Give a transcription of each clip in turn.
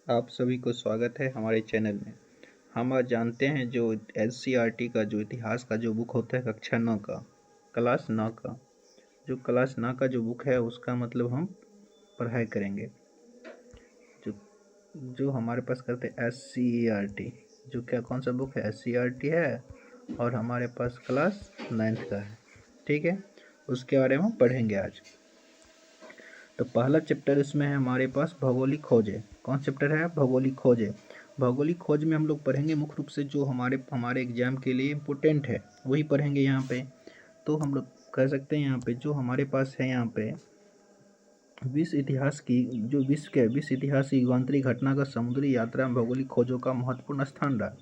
आप सभी को स्वागत है हमारे चैनल में। हम आज जानते हैं जो एससीईआरटी का जो इतिहास का जो बुक होता है कक्षा 9 का, क्लास 9 का, जो क्लास 9 का जो बुक है उसका मतलब हम पढ़ाई करेंगे। जो जो हमारे पास करते हैं एससीईआरटी, जो क्या कौन सा बुक है, एससीईआरटी है और हमारे पास क्लास 9th का है। ठीक है, उसके बारे में हम पढ़ेंगे आज। तो पहला चैप्टर इसमें है हमारे पास भौगोलिक खोजें। कौन चैप्टर है? भौगोलिक खोजें। भौगोलिक खोज में हम लोग पढ़ेंगे मुख्य रूप से जो हमारे एग्जाम के लिए इम्पोर्टेंट है वही पढ़ेंगे यहाँ पे। तो हम लोग कह सकते हैं यहाँ पे जो हमारे पास है यहाँ पे विश्व इतिहास की जो विश्व इतिहास की युगांतरी घटना का समुद्री यात्रा में भौगोलिक खोजों का महत्वपूर्ण स्थान रहा।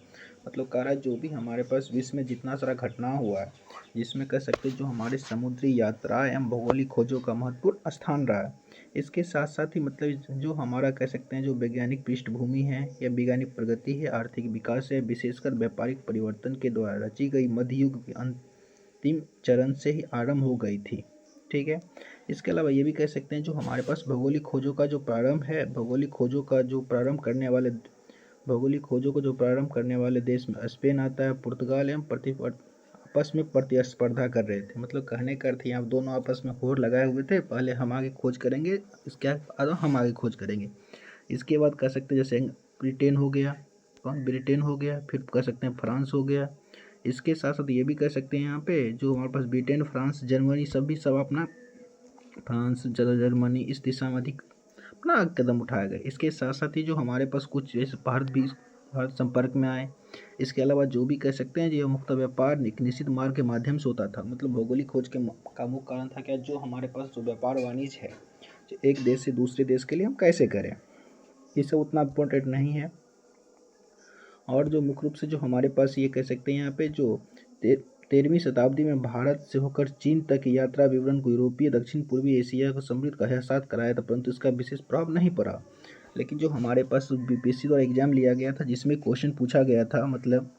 मतलब कह रहा है जो भी हमारे पास विश्व में जितना सारा घटना हुआ है जिसमें कह सकते हैं जो हमारे समुद्री यात्रा एवं भौगोलिक खोजों का महत्वपूर्ण स्थान रहा है। इसके साथ साथ ही मतलब जो हमारा कह सकते हैं जो वैज्ञानिक पृष्ठभूमि है या वैज्ञानिक प्रगति है, आर्थिक विकास है, विशेषकर व्यापारिक परिवर्तन के द्वारा रची गई मध्ययुग के अंतिम चरण से ही आरंभ हो गई थी। ठीक है, इसके अलावा ये भी कह सकते हैं जो हमारे पास भौगोलिक खोजों का जो प्रारंभ है, भौगोलिक खोजों को जो प्रारंभ करने वाले देश में स्पेन आता है। पुर्तगाल एवं आपस में प्रतिस्पर्धा कर रहे थे। मतलब कहने का अर्थ यहाँ दोनों आपस में होड़ लगाए हुए थे, पहले हम आगे खोज करेंगे, इसके बाद हम आगे खोज करेंगे। इसके बाद कह सकते हैं जैसे ब्रिटेन हो गया, ब्रिटेन हो गया, फिर कह सकते हैं फ्रांस हो गया। इसके साथ साथ ये भी कह सकते हैं यहाँ पे जो हमारे पास ब्रिटेन, फ्रांस, जर्मनी सब अपना फ्रांस, जर्मनी इस दिशा में अधिक अपना कदम उठाया गया। इसके साथ साथ ही जो हमारे पास कुछ जैसे भारत संपर्क में आए। इसके अलावा जो भी कह सकते हैं जो मुक्त व्यापार एक निश्चित मार्ग के माध्यम से होता था। मतलब भौगोलिक खोज का मुख्य कारण था क्या, जो हमारे पास जो व्यापार वाणिज्य है जो एक देश से दूसरे देश के लिए हम कैसे करें, ये सब उतना इम्पोर्टेंट नहीं है। और जो मुख्य रूप से जो हमारे पास ये कह सकते हैं यहाँ पे जो 13वीं शताब्दी में भारत से होकर चीन तक की यात्रा विवरण को यूरोपीय दक्षिण पूर्वी एशिया को समृद्ध का एहसास कराया था, परंतु इसका विशेष प्रभाव नहीं पड़ा। लेकिन जो हमारे पास बीपीएससी द्वारा एग्जाम लिया गया था जिसमें क्वेश्चन पूछा गया था, मतलब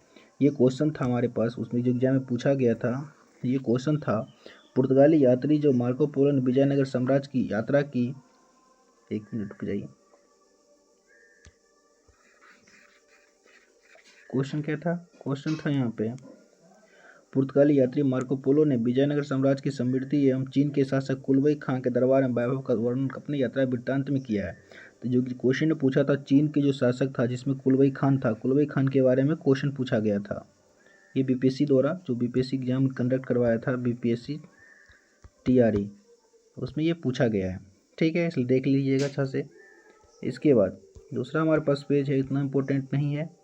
ये क्वेश्चन था हमारे पास, उसमें जो एग्जाम में पूछा गया था ये क्वेश्चन था, पुर्तगाली यात्री जो मार्को पोलो ने विजयनगर साम्राज्य की यात्रा की, एक मिनट रुक जाइए, क्वेश्चन क्या था? क्वेश्चन था यहाँ पे पुर्तगाली यात्री मार्को पोलो ने विजयनगर साम्राज्य की समृद्धि एवं चीन के शासक कुलवई खां के दरबार में वैभव का वर्णन अपनी यात्रा वृत्तांत में किया है। तो जो क्वेश्चन ने पूछा था चीन के जो शासक था जिसमें कुलवई खान था, कुलवई खान के बारे में क्वेश्चन पूछा गया था। ये बीपीएससी द्वारा जो बीपीएससी एग्जाम कंडक्ट करवाया था बीपीएससी टीआरई, उसमें ये पूछा गया है। ठीक है, इसलिए देख लीजिएगा अच्छा से। इसके बाद दूसरा हमारे पास पेज है, इतना इंपॉर्टेंट नहीं है।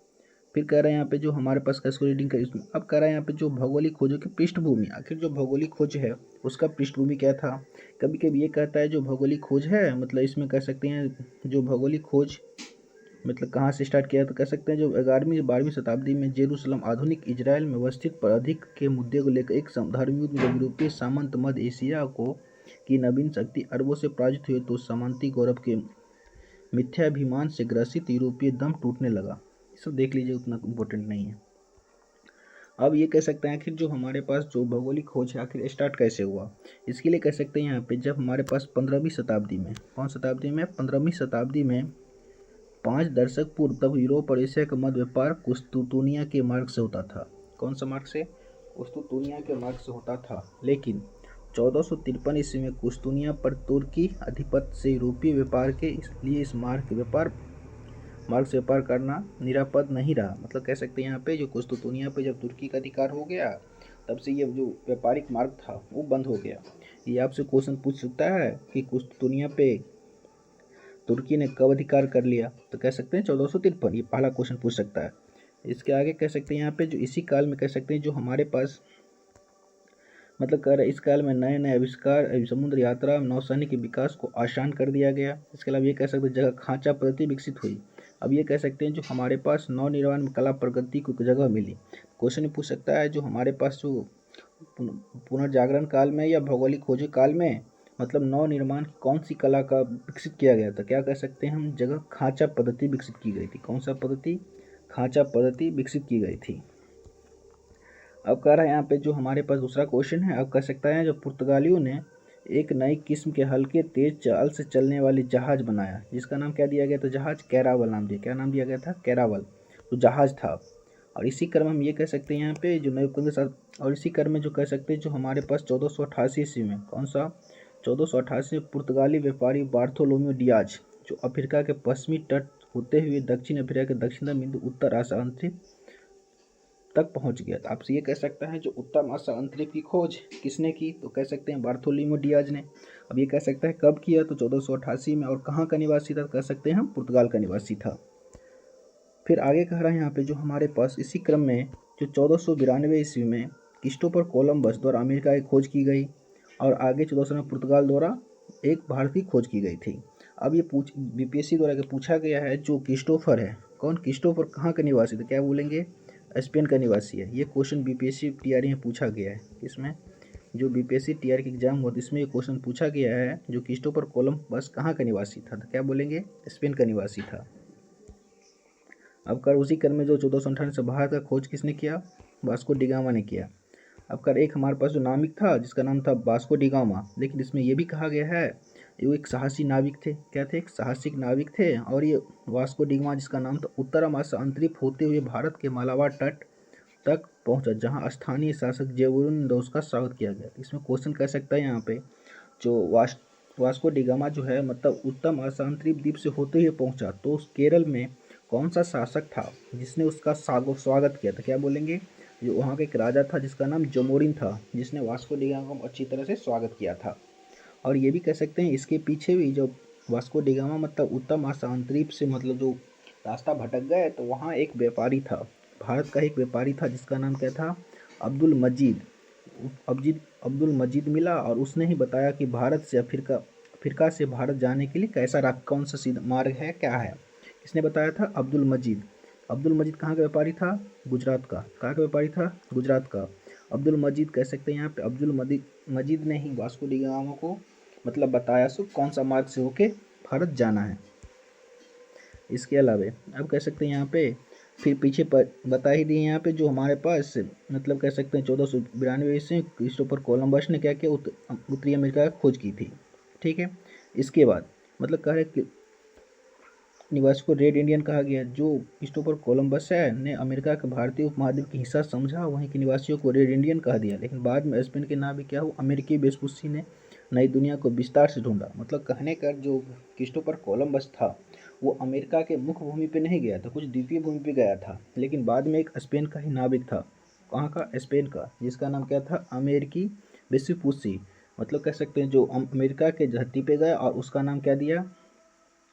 फिर कह रहा है यहाँ पे जो हमारे पास कैसे रीडिंग कर इसमें, अब कह रहा है यहाँ पे जो भौगोलिक खोजों की पृष्ठभूमि, आखिर जो भौगोलिक खोज है उसका पृष्ठभूमि क्या था। कभी कभी ये कहता है जो भौगोलिक खोज है, मतलब इसमें कह सकते हैं जो भौगोलिक खोज मतलब कहाँ से स्टार्ट किया, तो कह सकते हैं जो 11वीं-12वीं शताब्दी में जेरूसलम आधुनिक इजराइल में अवस्थित पर अधिक के मुद्दे को लेकर एक धर्म युद्ध में यूरोपीय सामंत मध्य एशिया को की नवीन शक्ति अरबों से पराजित हुए तो सामंती गौरव के मिथ्याभिमान से ग्रसित यूरोपीय दम टूटने लगा। सब देख लीजिए, उतना इम्पोर्टेंट नहीं है। अब ये कह सकते हैं आखिर जो हमारे पास जो भौगोलिक खोज है आखिर स्टार्ट कैसे हुआ। इसके लिए कह सकते हैं यहाँ पे जब हमारे पास 15वीं शताब्दी में, कौन शताब्दी में, 15वीं शताब्दी में 5 दशक पूर्व, तब यूरोप और एशिया का मध्य व्यापार कुस्तुतुनिया के मार्ग से होता था। कौन सा मार्ग से? कुस्तुतुनिया के मार्ग से होता था। लेकिन 1453 ईस्वी में कुस्तुनिया पर तुर्की आधिपत्य से यूरोपीय व्यापार के इसलिए इस मार्ग से व्यापार करना निरापद नहीं रहा। मतलब कह सकते हैं यहाँ पे जो कुस्तुतुनिया पे जब तुर्की का अधिकार हो गया तब से ये जो व्यापारिक मार्ग था वो बंद हो गया। ये आपसे क्वेश्चन पूछ सकता है कि कुस्तुतुनिया पे तुर्की ने कब अधिकार कर लिया, तो कह सकते हैं 1453, ये पहला क्वेश्चन पूछ सकता है। इसके आगे कह सकते हैं यहाँ पे जो इसी काल में कह सकते हैं जो हमारे पास मतलब कह रहे इस काल में नए नए आविष्कार, समुद्र यात्रा, नौसैनिक के विकास को आसान कर दिया गया। इसके अलावा ये कह सकते हैं जगह खांचा पद्धति विकसित हुई। अब ये कह सकते हैं जो हमारे पास नव निर्माण में कला प्रगति को जगह मिली। क्वेश्चन पूछ सकता है जो हमारे पास जो पुनर्जागरण काल में या भौगोलिक खोज काल में मतलब नव निर्माण की कौन सी कला का विकसित किया गया था, क्या कह सकते हैं हम, जगह खांचा पद्धति विकसित की गई थी। कौन सा पद्धति? खांचा पद्धति विकसित की गई थी। अब कह रहा है यहाँ पे जो हमारे पास दूसरा क्वेश्चन है, अब कह सकता है जो पुर्तगालियों ने एक नई किस्म के हल्के तेज चाल से चलने वाली जहाज बनाया, जिसका नाम क्या दिया गया था? जहाज कैरावल नाम दिया। क्या नाम दिया गया था? कैरावल, तो जहाज था। और इसी क्रम हम ये कह सकते हैं यहाँ पे जो नए साथ, और इसी क्रम में जो कह सकते हैं जो हमारे पास 1488 ईस्वी में, कौन सा? 1488 में पुर्तगाली व्यापारी बार्थोलोम्यू डियाज, जो अफ्रीका के पश्चिमी तट होते हुए दक्षिण अफ्रीका के दक्षिणतम बिंदु उत्तर आशा अंतरिक्ष तक पहुंच गया। तो आपसे ये कह सकता है जो उत्तर आशा अंतरिक्ष की खोज किसने की? तो कह सकते हैं बार्थोलोम्यू डियाज ने। अब ये कह सकता है कब किया? तो 1488 में। और कहाँ का निवासी था? कह सकते हैं हम पुर्तगाल का निवासी था। फिर आगे कह रहा है यहाँ पे जो हमारे पास इसी क्रम में जो 1492 ईस्वी में क्रिस्टोफर कोलंबस द्वारा अमेरिका की खोज की गई, और आगे 1400 में पुर्तगाल द्वारा एक भारतीय खोज की गई थी। अब ये बीपीएससी द्वारा पूछा गया है जो क्रिस्टोफर है, कौन? क्रिस्टोफर कहाँ का निवासी था? क्या बोलेंगे? स्पेन का निवासी है। ये क्वेश्चन बीपीएससी टीआरई में पूछा गया है। इसमें जो बीपीएससी टीआरई की एग्जाम हुआ इसमें ये क्वेश्चन पूछा गया है जो क्रिस्टोफर कोलंबस कहाँ का निवासी था? तो क्या बोलेंगे? स्पेन का निवासी था। अब कर उसी क्रम में जो 1498 से भारत का खोज किसने किया? वास्को डिगामा ने किया। अब कर एक हमारे पास जो नाविक था जिसका नाम था वास्को डिगामा, लेकिन इसमें यह भी कहा गया है वो एक साहसी नाविक थे। क्या थे? एक साहसिक नाविक थे। और ये वास्को डिगामा जिसका नाम था उत्तर आशा अंतरिक्ष होते हुए भारत के मालाबार तट तक पहुंचा, जहां स्थानीय शासक जेवुरुन ने उसका स्वागत किया गया। इसमें क्वेश्चन कह सकता है यहाँ पे जो वास्को डिगामा जो है मतलब उत्तम आशा अंतरिक्ष द्वीप से होते हुए पहुंचा, तो उस केरल में कौन सा शासक था जिसने उसका स्वागत किया था? क्या बोलेंगे? जो वहाँ का एक राजा था जिसका नाम जमोरिन था, जिसने वास्को डिगामा को अच्छी तरह से स्वागत किया था। और ये भी कह सकते हैं इसके पीछे भी जो वास्को डिगामा मतलब उत्तम आशा अंतरिक्ष से मतलब जो रास्ता भटक गए, तो वहाँ एक व्यापारी था, भारत का एक व्यापारी था जिसका नाम क्या था? अब्दुल मजीद। अब्दुल मजीद मिला और उसने ही बताया कि भारत से अफ्रीका से भारत जाने के लिए कैसा कौन सा सीधा मार्ग है, क्या है। किसने बताया था? अब्दुल मजीद। अब्दुल मजीद कहाँ का व्यापारी था? गुजरात का। कहाँ का व्यापारी था? गुजरात का। अब्दुल मजीद कह सकते हैं यहाँ पे अब्दुल मजीद ने ही वास्को डिगामा को मतलब बताया सो कौन सा मार्ग से होके भारत जाना है। इसके अलावा अब कह सकते हैं यहाँ पे फिर पीछे पर बता ही दिए यहाँ पे जो हमारे पास मतलब कह सकते हैं 1492 से क्रिस्टोफर कोलंबस ने क्या किया? उत्तरी अमेरिका की खोज की थी। ठीक है। इसके बाद मतलब कह रहे निवासी को रेड इंडियन कहा गया। जो क्रिस्टोफर कोलंबस है ने अमेरिका के भारतीय उपमहाद्वीप की हिस्सा समझा, वहीं के निवासियों को रेड इंडियन कहा दिया। लेकिन बाद में स्पेन के नाम भी क्या हुआ? अमेरिकी वेस्पुसी ने नई दुनिया को विस्तार से ढूंढा। मतलब कहने का जो क्रिस्टोफर कोलंबस था वो अमेरिका के मुख्य भूमि पे नहीं गया था, कुछ द्वीपीय भूमि पे गया था। लेकिन बाद में एक स्पेन का ही नाविक था। कहाँ का? स्पेन का, जिसका नाम क्या था? अमेरिकी वेस्पुसी। मतलब कह सकते हैं जो अमेरिका के धरती पे गया और उसका नाम क्या दिया?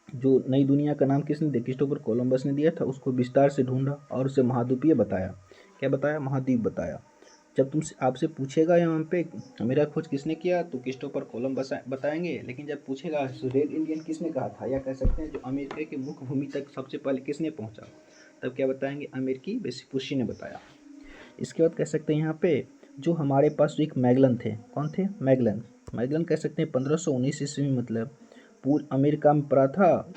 जो नई दुनिया का नाम किसने दिया? क्रिस्टोफर कोलंबस ने दिया था। उसको विस्तार से ढूंढा और उसे महाद्वीपीय बताया। क्या बताया? महाद्वीप बताया। जब तुमसे आपसे पूछेगा यहाँ पे मेरा खोज किसने किया, तो क्रिस्टोफर कोलंबस बताएंगे। लेकिन जब पूछेगा रेड इंडियन किसने कहा था, या कह सकते हैं जो अमेरिका के मुख्य भूमि तक सबसे पहले किसने पहुंचा, तब क्या बताएंगे? अमेरिकी वेस्पुसी ने बताया। इसके बाद कह सकते हैं यहाँ पे जो हमारे पास एक मैगलन थे। कौन थे? मैगलन कह सकते हैं 1519 ईस्वी में मतलब पूर्व अमेरिका में पड़ा था।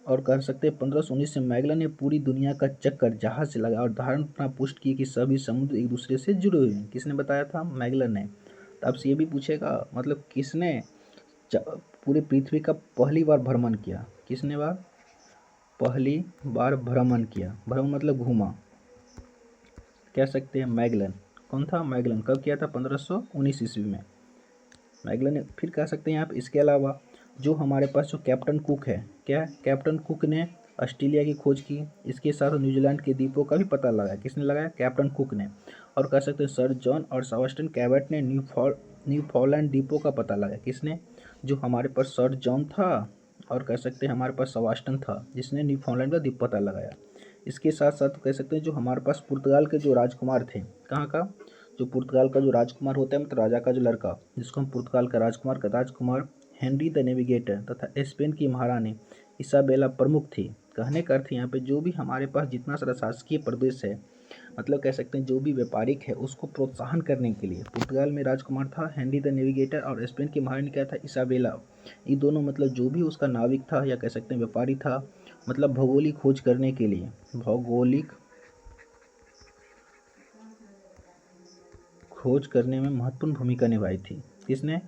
और कह सकते हैं 1519 से मैगलन ने पूरी दुनिया का चक्कर जहाज से लगा और धारणा पुष्ट की कि सभी समुद्र एक दूसरे से जुड़े हुए हैं। किसने बताया था? मैगलन ने। तो आपसे ये भी पूछेगा मतलब किसने पूरी पृथ्वी का पहली बार भ्रमण किया? किसने पहली बार भ्रमण किया? भ्रमण मतलब घूमा। कह सकते हैं मैगलन। कौन था? मैगलन। कब किया था? 1519 ईस्वी में मैगलन ने। फिर कह सकते हैं आप इसके अलावा जो हमारे पास जो कैप्टन कुक है, क्या? कैप्टन कुक ने ऑस्ट्रेलिया की खोज की। इसके साथ न्यूजीलैंड के द्वीपों का भी पता लगाया। किसने लगाया? कैप्टन कुक ने। और कह सकते हैं सर जॉन और सेबेस्टियन कैबट ने न्यूफाउंडलैंड द्वीपों का पता लगाया। किसने? जो हमारे पास सर जॉन था और कह सकते हैं हमारे पास सेबेस्टियन था जिसने न्यूफाउंडलैंड का द्वीप पता लगाया। इसके साथ साथ कह सकते हैं जो हमारे पास पुर्तगाल के जो राजकुमार थे, कहाँ का? जो पुर्तगाल का जो राजकुमार होता है मतलब राजा का जो लड़का, जिसको हम पुर्तगाल का राजकुमार हेनरी द नेविगेटर तथा स्पेन की महारानी इसाबेला प्रमुख थी। कहने का अर्थ यहाँ पे जो भी हमारे पास जितना सारा शासकीय प्रदेश है मतलब कह सकते हैं जो भी व्यापारिक है उसको प्रोत्साहन करने के लिए पुर्तगाल में राजकुमार था हेनरी द नेविगेटर और स्पेन की महारानी क्या था? इसाबेला। ये दोनों मतलब जो भी उसका नाविक था या कह सकते हैं व्यापारी था मतलब भौगोलिक खोज करने के लिए भौगोलिक खोज करने में महत्वपूर्ण भूमिका निभाई थी। किसने?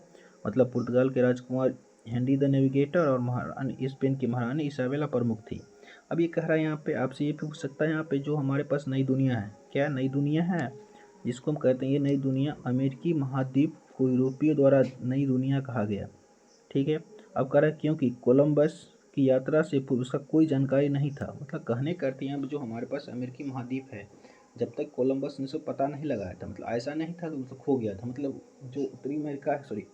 मतलब पुर्तगाल के राजकुमार हेनरी द नेविगेटर और महारानी स्पेन की महारानी इसाबेला प्रमुख थी। अब ये कह रहा है यहाँ पे, आपसे ये पूछ सकता है यहाँ पे, जो हमारे पास नई दुनिया है, क्या नई दुनिया है, जिसको हम कहते हैं ये नई दुनिया, अमेरिकी महाद्वीप को यूरोपियों द्वारा नई दुनिया कहा गया। ठीक है। अब कह रहा है क्योंकि कोलंबस की यात्रा से पूर्व उसका कोई जानकारी नहीं था। मतलब कहने का अर्थ यहाँ जो हमारे पास अमेरिकी महाद्वीप है, जब तक कोलंबस ने उसे पता नहीं लगाया था, मतलब ऐसा नहीं था कि उसे खो गया था, मतलब जो उत्तरी अमेरिका है, सॉरी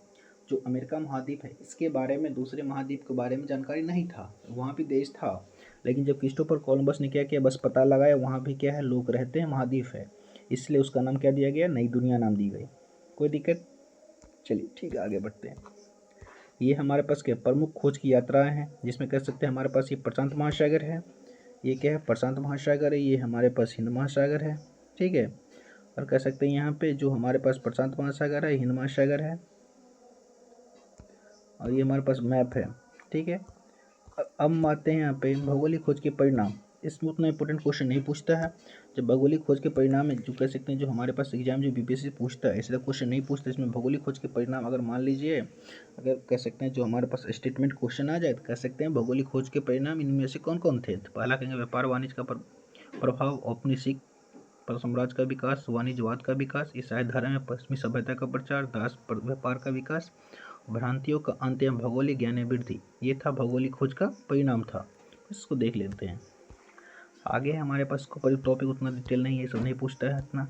जो अमेरिका महाद्वीप है, इसके बारे में, दूसरे महाद्वीप के बारे में जानकारी नहीं था। वहाँ भी देश था, लेकिन जब क्रिस्टोफर कोलंबस ने क्या किया, बस पता लगाया वहाँ भी क्या है, लोग रहते हैं, महाद्वीप है, इसलिए उसका नाम क्या दिया गया, नई दुनिया नाम दी गई। कोई दिक्कत? चलिए ठीक है, आगे बढ़ते हैं। ये हमारे पास क्या, प्रमुख खोज की यात्राएं हैं, जिसमें कह सकते हैं हमारे पास ये प्रशांत महासागर है, ये क्या है, प्रशांत महासागर है, ये हमारे पास हिंद महासागर है। ठीक है। और कह सकते हैं यहाँ पे जो हमारे पास प्रशांत महासागर है, हिंद महासागर है, और ये हमारे पास मैप है। ठीक है। अब आते हैं यहाँ पे भौगोलिक खोज के परिणाम। इसमें उतना इंपॉर्टेंट क्वेश्चन नहीं पूछता है। जब भौगोलिक खोज के परिणाम में जो कह सकते हैं, जो हमारे पास एग्जाम जो बीपीएससी पूछता है, ऐसा क्वेश्चन नहीं पूछता। इसमें भौगोलिक खोज के परिणाम अगर मान लीजिए, अगर कह सकते हैं जो हमारे पास स्टेटमेंट क्वेश्चन आ जाए, तो कह सकते हैं भौगोलिक खोज के परिणाम इनमें से कौन कौन थे। तो पहला कहेंगे व्यापार वाणिज्य का प्रभाव, औपनिवेशिक साम्राज्य का विकास, वाणिज्यवाद का विकास, ईसाई धर्म में पश्चिमी सभ्यता का प्रचार, दास व्यापार का विकास, भ्रांतियों का अंत एवं भौगोलिक ज्ञान में वृद्धि। ये था भौगोलिक खोज का परिणाम था। इसको देख लेते हैं। आगे हमारे पास को टॉपिक उतना डिटेल नहीं है, सब नहीं पूछता है इतना।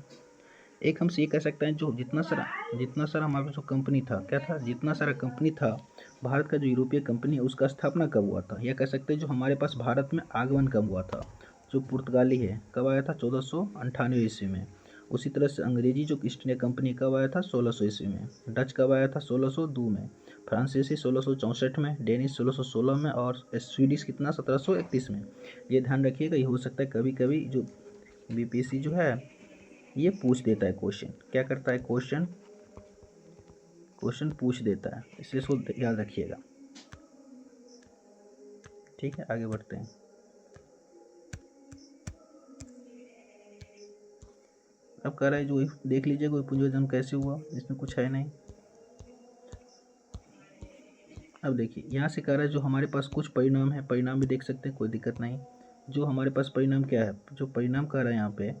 एक हमसे ये कह सकते हैं, जो जितना सारा हमारे पास जो कंपनी था, क्या था, जितना सारा कंपनी था भारत का, जो यूरोपीय कंपनी है, उसका स्थापना कब हुआ था, या कह सकते हैं जो हमारे पास भारत में आगमन कब हुआ था। जो पुर्तगाली है कब आया था, 1498 ईस्वी में। उसी तरह से अंग्रेजी जो ईस्ट इंडिया कंपनी कब आया था, 1600 ईस्वी में। डच कब आया था, 1602 में। फ्रांसीसी 1664 में, डेनिश 1616 में, और स्वीडिश कितना, 1731 में। ये ध्यान रखिएगा, ये हो सकता है कभी कभी जो बीपीएससी जो है ये पूछ देता है क्वेश्चन, क्या करता है, क्वेश्चन पूछ देता है, इसलिए इसको याद रखिएगा। ठीक है, आगे बढ़ते हैं। अब कह रहा है जो देख लीजिए कोई पुनर्जन्म कैसे हुआ, इसमें कुछ है नहीं। अब देखिए यहाँ से कह रहा है जो हमारे पास कुछ परिणाम है, परिणाम भी देख सकते हैं, कोई दिक्कत नहीं। जो हमारे पास परिणाम क्या है, जो परिणाम कह रहा है यहाँ पे,